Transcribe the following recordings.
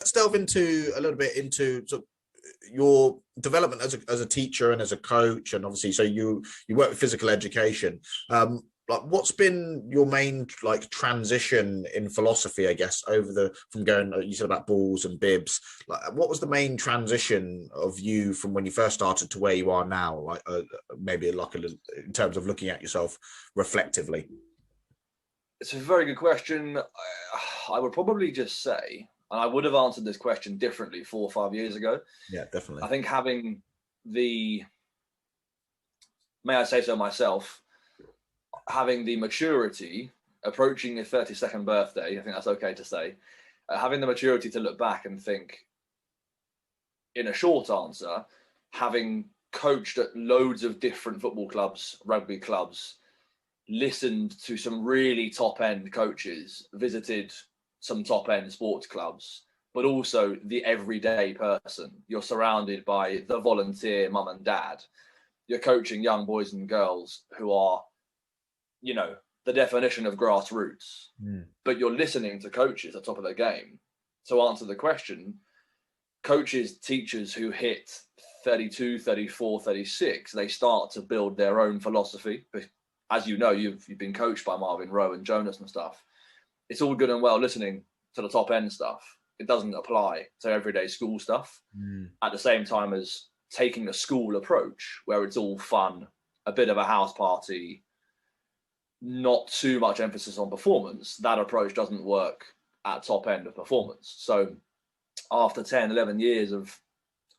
Let's delve into a little bit into sort of your development as a teacher and as a coach, and obviously, so you work with physical education. Like, what's been your main like transition in philosophy, I guess, over the from going, you said about balls and bibs. Like, what was the main transition of you from when you first started to where you are now? Like, maybe like a little in terms of looking at yourself reflectively. It's a very good question. I would probably just say, and I would have answered this question differently 4 or 5 years ago. Yeah, definitely. I think having the, may I say so myself, having the maturity, approaching your 32nd birthday, I think that's okay to say, having the maturity to look back and think, in a short answer, having coached at loads of different football clubs, rugby clubs, listened to some really top end coaches, visited some top end sports clubs, but also the everyday person. You're surrounded by the volunteer mum and dad. You're coaching young boys and girls who are, you know, the definition of grassroots, but you're listening to coaches at the top of their game. To answer the question, coaches, teachers who hit 32, 34, 36, they start to build their own philosophy. As you know, you've been coached by Marvin Rowe and Jonas and stuff. It's all good and well listening to the top end stuff. It doesn't apply to everyday school stuff. At the same time as taking a school approach where it's all fun, a bit of a house party, not too much emphasis on performance, that approach doesn't work at top end of performance. So after 10, 11 years of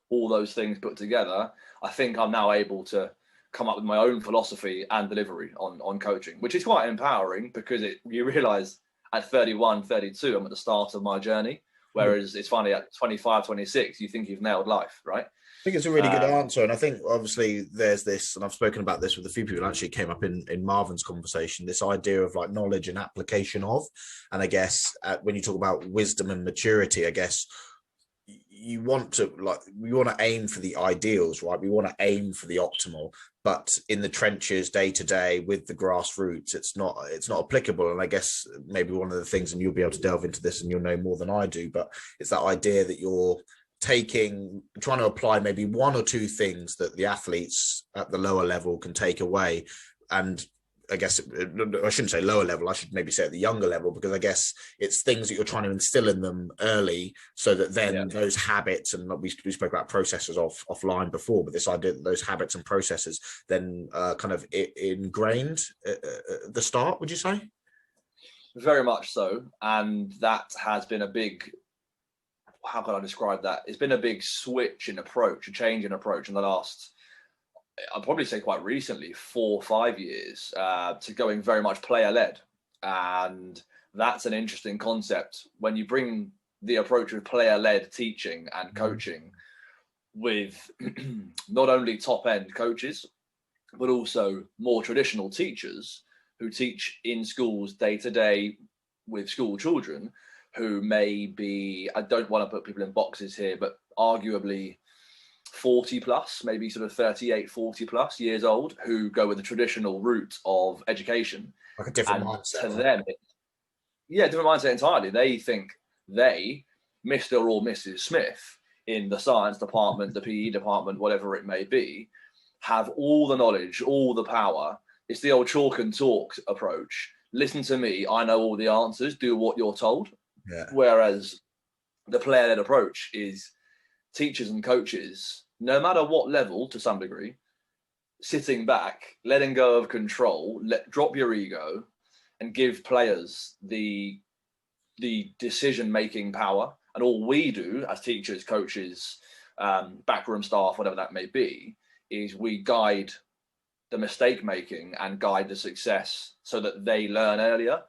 all those things put together, I think I'm now able to come up with my own philosophy and delivery on coaching, which is quite empowering because you realize at 31, 32, I'm at the start of my journey. Whereas it's funny at 25, 26, you think you've nailed life, right? I think it's a really good answer. And I think obviously there's this, and I've spoken about this with a few people, actually came up in Marvin's conversation, this idea of like knowledge and application of, and I guess when you talk about wisdom and maturity, I guess we want to aim for the ideals, right? We want to aim for the optimal, but in the trenches, day to day with the grassroots, it's not applicable. And I guess maybe one of the things, and you'll be able to delve into this and you'll know more than I do, but it's that idea that you're trying to apply maybe one or two things that the athletes at the lower level can take away. And I guess I shouldn't say lower level, I should maybe say at the younger level, because I guess it's things that you're trying to instill in them early so that then those habits, and we spoke about processes offline before, but this idea that those habits and processes then kind of ingrained at the start, would you say? Very much so. And that has been a big, how can I describe that? It's been a big switch in approach, a change in approach in the last, I'd probably say quite recently, 4 or 5 years, to going very much player-led. And that's an interesting concept when you bring the approach of player-led teaching and coaching with not only top-end coaches, but also more traditional teachers who teach in schools day-to-day with school children who may be, I don't want to put people in boxes here, but arguably 40 plus, maybe sort of 38, 40 plus years old, who go with the traditional route of education. Like a different mindset. To them, different mindset entirely. They think they, Mr. or Mrs. Smith, in the science department, the PE department, whatever it may be, have all the knowledge, all the power. It's the old chalk and talk approach. Listen to me, I know all the answers, do what you're told. Yeah. Whereas the player-led approach is teachers and coaches, no matter what level to some degree, sitting back, letting go of control, drop your ego and give players the decision-making power. And all we do as teachers, coaches, backroom staff, whatever that may be, is we guide the mistake making and guide the success so that they learn earlier.